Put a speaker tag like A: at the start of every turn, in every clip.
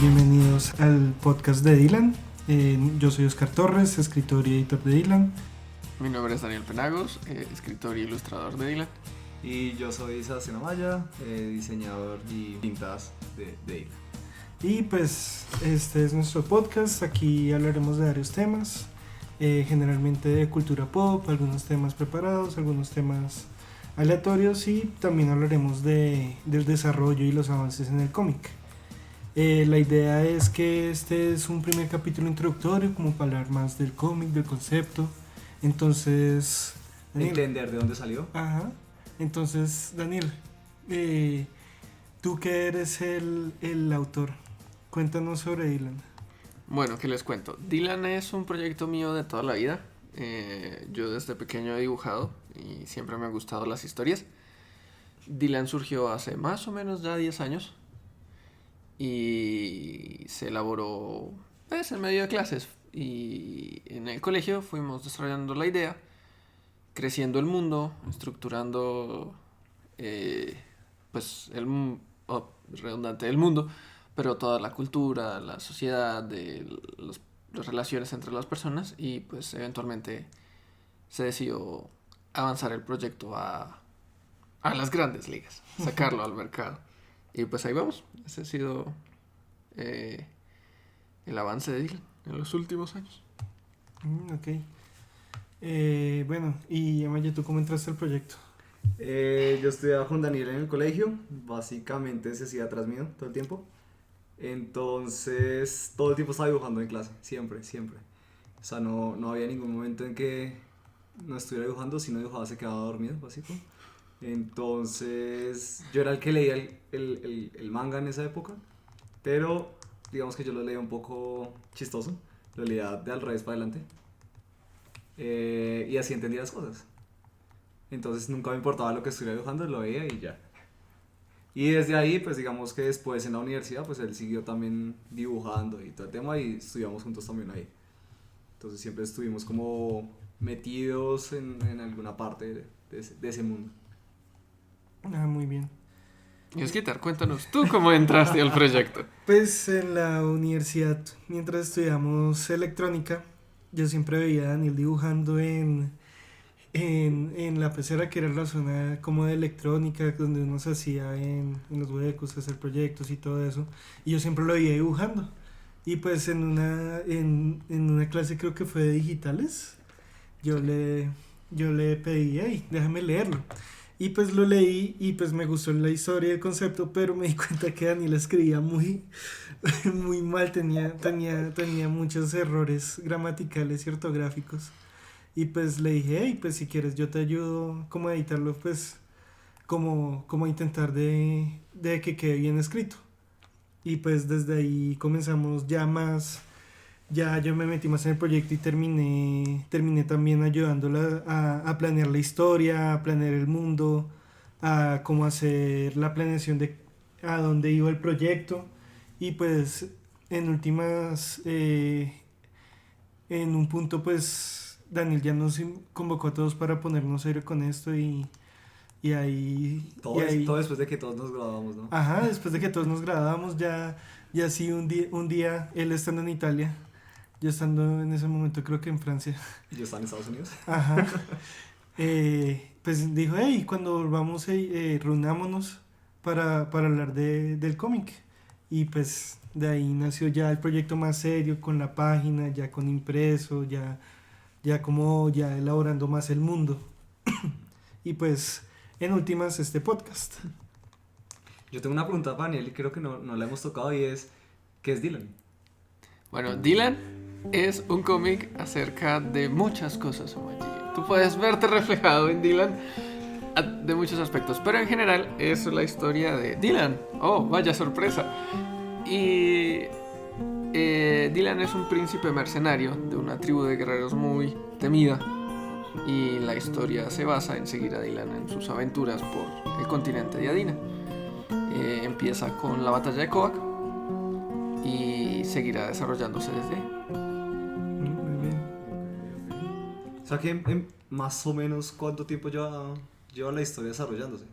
A: Bienvenidos al podcast de Dylan. Yo soy Oscar Torres, escritor y editor de Dylan.
B: Mi nombre es Daniel Penagos, escritor y ilustrador de Dylan.
C: Y yo soy Sebastián Amaya, diseñador y pintas de Dylan.
A: Y pues este es nuestro podcast. Aquí hablaremos de varios temas, generalmente de cultura pop, algunos temas preparados, algunos temas aleatorios, y también hablaremos del desarrollo y los avances en el cómic. La idea es que este es un primer capítulo introductorio, como para hablar más del cómic, del concepto. Entonces, Daniel,
C: entender de dónde salió.
A: Ajá. Entonces, Daniel, tú que eres el autor, cuéntanos sobre Dylan.
B: Bueno, ¿qué les cuento? Dylan es un proyecto mío de toda la vida. Yo desde pequeño he dibujado y siempre me han gustado las historias. Dylan surgió hace más o menos ya 10 años y se elaboró pues, en medio de clases. Y en el colegio fuimos desarrollando la idea, creciendo el mundo, estructurando pues redundante el mundo, pero toda la cultura, la sociedad, las relaciones entre las personas, y pues eventualmente se decidió avanzar el proyecto a las grandes ligas, sacarlo al mercado. Y pues ahí vamos, ese ha sido el avance de Dylan en los últimos años.
A: Ok. Bueno, y Amaya, ¿tú cómo entraste al proyecto?
C: Yo estudiaba con Daniel en el colegio, básicamente se hacía atrás mío todo el tiempo. Entonces, todo el tiempo estaba dibujando en clase, siempre. O sea, no había ningún momento en que no estuviera dibujando. Si no dibujaba se quedaba dormido, básico. Entonces, yo era el que leía el manga en esa época, pero digamos que yo lo leía un poco chistoso, lo leía de al revés para adelante, y así entendía las cosas. Entonces nunca me importaba lo que estuviera dibujando, lo veía y ya. Y desde ahí, pues digamos que después en la universidad, pues él siguió también dibujando y todo el tema, y estudiamos juntos también ahí. Entonces siempre estuvimos como metidos en alguna parte de ese mundo.
A: Ah, muy bien.
B: Y Osquitar, cuéntanos tú cómo entraste al proyecto.
A: Pues en la universidad, mientras estudiamos electrónica, yo siempre veía a Daniel dibujando en la pecera, que era la zona como de electrónica, donde uno se hacía en los huecos, hacer proyectos y todo eso. Y yo siempre lo veía dibujando. Y pues en una clase, creo que fue de digitales, yo le pedí, hey, déjame leerlo. Y pues lo leí y pues me gustó la historia y el concepto, pero me di cuenta que Daniel escribía muy, muy mal, tenía muchos errores gramaticales y ortográficos. Y pues le dije, hey, pues si quieres yo te ayudo como a editarlo, pues como a intentar de que quede bien escrito. Y pues desde ahí comenzamos ya yo me metí más en el proyecto y terminé también ayudándola a planear la historia, a planear el mundo, a cómo hacer la planeación de a dónde iba el proyecto. Y pues en últimas, en un punto pues Daniel ya nos convocó a todos para ponernos serio con esto, y ahí...
C: Todo después de que todos nos graduamos, ¿no?
A: Ajá, después de que todos nos graduamos, ya sí, un día él estando en Italia, yo estando en ese momento creo que en Francia.
C: Y yo estaba en Estados Unidos.
A: Ajá. Pues dijo, hey, cuando volvamos, reunámonos para hablar del cómic. Y pues de ahí nació ya el proyecto más serio, con la página, ya con impreso, ya como ya elaborando más el mundo. Y pues en últimas este podcast.
C: Yo tengo una pregunta para Daniel y creo que no la hemos tocado, y es, ¿qué es Dylan?
B: Bueno, Dylan es un cómic acerca de muchas cosas, Omayi. Tú puedes verte reflejado en Dylan de muchos aspectos, pero en general es la historia de Dylan. Oh, vaya sorpresa. Y Dylan es un príncipe mercenario de una tribu de guerreros muy temida, y la historia se basa en seguir a Dylan en sus aventuras por el continente de Adina. Empieza con la batalla de Kovac y seguirá desarrollándose desde ahí.
A: Muy bien.
C: O sea que más o menos, ¿cuánto tiempo lleva la historia desarrollándose?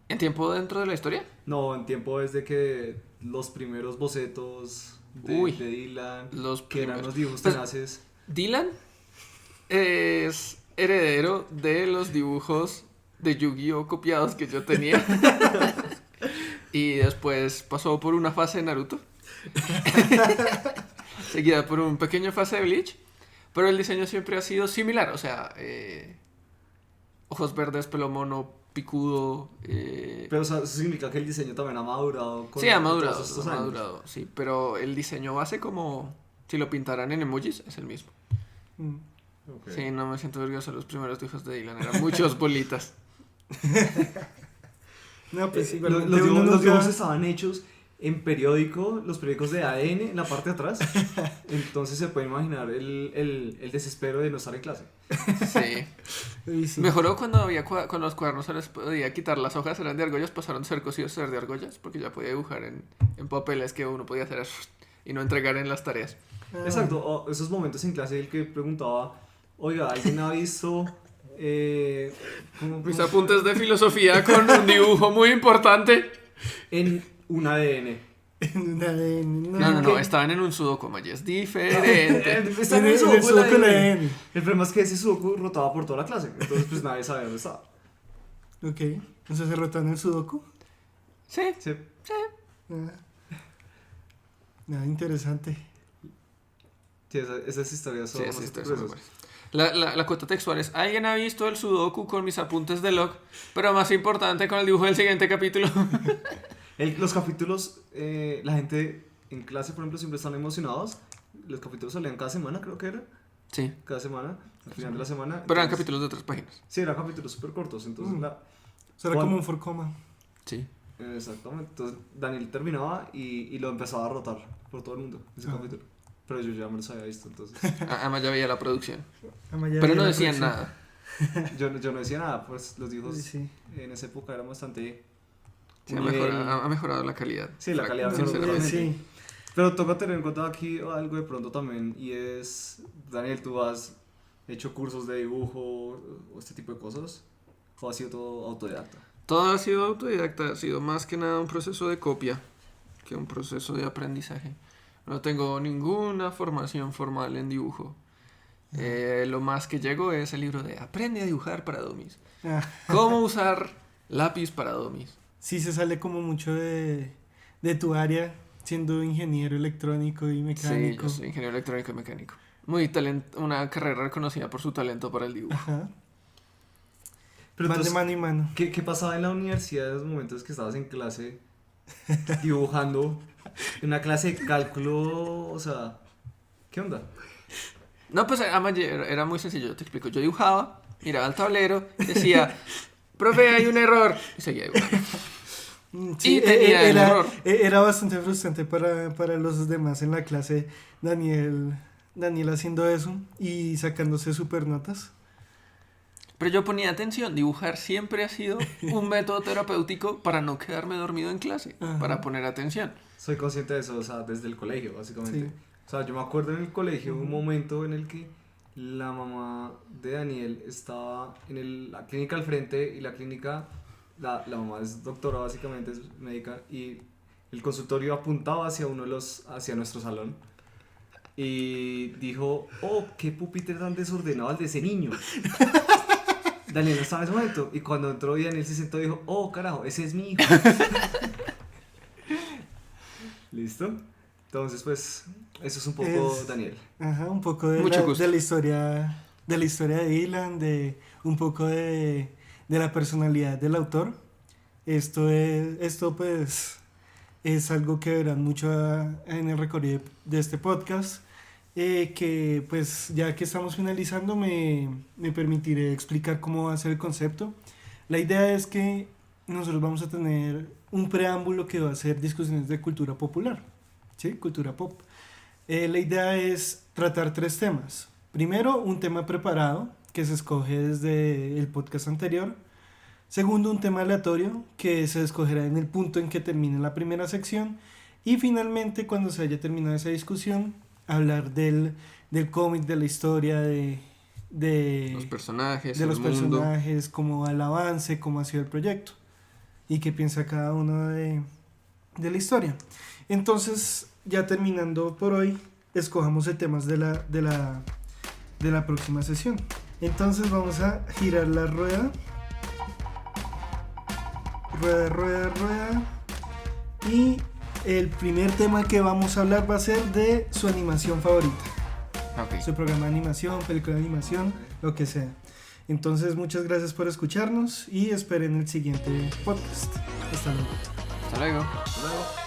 B: ¿En tiempo dentro de la historia?
C: No, en tiempo desde que los primeros bocetos
B: Uy,
C: de Dylan,
B: los
C: que eran
B: primeros.
C: los dibujos
B: Pues,
C: tenaces.
B: Dylan es heredero de los dibujos de Yu-Gi-Oh copiados que yo tenía. Y después pasó por una fase de Naruto. Seguida por un pequeño fase de Bleach. Pero el diseño siempre ha sido similar. O sea, ojos verdes, pelo mono, picudo.
C: Pero o sea, eso significa que el diseño también ha madurado.
B: Sí, ha madurado,
C: todos estos
B: ha
C: años.
B: madurado, sí. Pero el diseño base, como si lo pintaran en emojis, es el mismo.
A: Mm.
C: Ok.
B: Sí, no me siento orgulloso. Los primeros dibujos de Dylan eran muchos bolitas.
A: No, pues
C: Los,
A: igualmente
C: los
A: uno
C: dibujos, los
A: nunca-
C: dibujos estaban hechos en periódico, los periódicos de ADN en la parte de atrás. Entonces se puede imaginar el desespero de no estar en clase.
B: Sí.
A: Uy, sí.
B: Mejoró cuando había con los cuadernos se les podía quitar las hojas, eran de argollas, pasaron de ser cosidos a ser de argollas, porque ya podía dibujar en papeles que uno podía hacer y no entregar en las tareas.
A: Ah,
C: Exacto, o esos momentos en clase el que preguntaba, oiga, ¿alguien ha visto
B: Mis apuntes de filosofía con un dibujo muy importante.
C: en un ADN?
A: en un ADN,
B: No, estaban en un sudoku, Maggi, es diferente.
C: Está
A: En el
C: sudoku
A: sudoku
C: del
A: del
C: ADN.
A: ADN.
C: El problema es que ese sudoku rotaba por toda la clase, entonces pues nadie sabía dónde estaba.
A: Ok, entonces se rotan el sudoku.
B: Sí,
C: Sí.
A: Ah. Nada, interesante.
C: Sí, esas historias son
B: sí,
C: bastante
B: está
C: curiosas.
B: la cuota textual es: ¿alguien ha visto el sudoku con mis apuntes de log? Pero más importante, con el dibujo del siguiente capítulo.
C: Los capítulos, la gente en clase, por ejemplo, siempre están emocionados. Los capítulos salían cada semana, creo que era.
B: Sí,
C: Cada semana, al final de la semana.
B: pero eran
C: Entonces,
B: capítulos de 3 páginas.
C: Sí, eran capítulos súper cortos. Entonces,
A: Mm.
C: la,
A: Será
C: Juan-
A: como un forcoma.
B: Sí.
C: exactamente. Entonces, Daniel terminaba y lo empezaba a rotar por todo el mundo, ese
A: Ah.
C: capítulo. Pero yo ya me los había visto, entonces.
B: Además ya veía la producción.
A: Además, ya
B: Pero
A: vi
B: no
A: la
B: decían
A: producción.
B: nada.
C: Yo no decía nada, pues los dibujos
A: Sí, sí.
C: en esa época eran bastante.
B: Sí,
C: un
B: ha
C: nivel-
B: mejorado, ha mejorado la calidad.
C: Sí, la calidad mejoró
B: sinceramente.
C: totalmente.
A: Sí.
C: Pero toca tener en cuenta aquí algo de pronto también, y es, Daniel, ¿tú has hecho cursos de dibujo o este tipo de cosas? ¿O ha sido todo autodidacta?
B: Todo ha sido autodidacta, ha sido más que nada un proceso de copia que un proceso de aprendizaje. No tengo ninguna formación formal en dibujo. Lo más que llego es el libro de Aprende a dibujar para dummies.
A: Ah,
B: ¿Cómo usar lápiz para dummies?
A: sí se sale como mucho de tu área, siendo ingeniero electrónico y
B: Sí,
A: mecánico.
B: yo soy ingeniero electrónico y mecánico. Una carrera reconocida por su talento para el dibujo.
A: Ajá.
C: Pero
A: Más de
C: entonces,
A: mano y mano.
C: ¿qué pasaba en la universidad en los momentos que estabas en clase dibujando? En una clase de cálculo, o sea, ¿qué onda?
B: No, pues además era muy sencillo, yo te explico. Yo dibujaba, miraba al tablero, decía, profe, hay un error. Y seguía dibujando.
A: Sí,
B: Y tenía el
A: era,
B: error.
A: era bastante frustrante para los demás en la clase. Daniel haciendo eso y sacándose super notas.
B: Pero yo ponía atención, dibujar siempre ha sido un método terapéutico para no quedarme dormido en clase,
A: Ajá.
B: para poner atención.
C: Soy consciente de eso, o sea, desde el colegio, básicamente.
A: Sí.
C: O sea, yo me acuerdo en el colegio un
A: Ujú.
C: momento en el que la mamá de Daniel estaba en la clínica al frente y la clínica, la mamá es doctora básicamente, es médica, y el consultorio apuntaba hacia nuestro salón y dijo, oh, qué pupitre tan desordenado el de ese niño. Daniel no estaba en ese momento y cuando entró y Daniel se sentó dijo, oh, carajo, ese es mi hijo. ¿Listo? Entonces, pues, eso es un poco
A: Es-
C: Daniel.
A: Ajá, un poco de
B: Mucho
A: la,
B: gusto.
A: de la historia de Dylan, de un poco de la personalidad del autor. Esto pues es algo que verán mucho en el recorrido de este podcast. Que pues ya que estamos finalizando me permitiré explicar cómo va a ser el concepto. La idea es que nosotros vamos a tener un preámbulo que va a ser discusiones de cultura popular, ¿sí? Cultura pop. La idea es tratar 3 temas. Primero, un tema preparado que se escoge desde el podcast anterior. Segundo, un tema aleatorio que se escogerá en el punto en que termine la primera sección. Y finalmente, cuando se haya terminado esa discusión, hablar del cómic, de la historia, de
B: Los personajes,
A: los
B: el mundo.
A: personajes, cómo va el avance, cómo ha sido el proyecto. y qué piensa cada uno de la historia. Entonces, ya terminando por hoy, escojamos el tema de la próxima sesión. Entonces vamos a girar la rueda. Rueda, rueda, rueda. Y el primer tema que vamos a hablar va a ser de su animación favorita.
B: Ok.
A: Su programa de animación, película de animación, lo que sea. Entonces, muchas gracias por escucharnos y esperen el siguiente podcast. Hasta luego.
B: Hasta luego.
C: Hasta luego.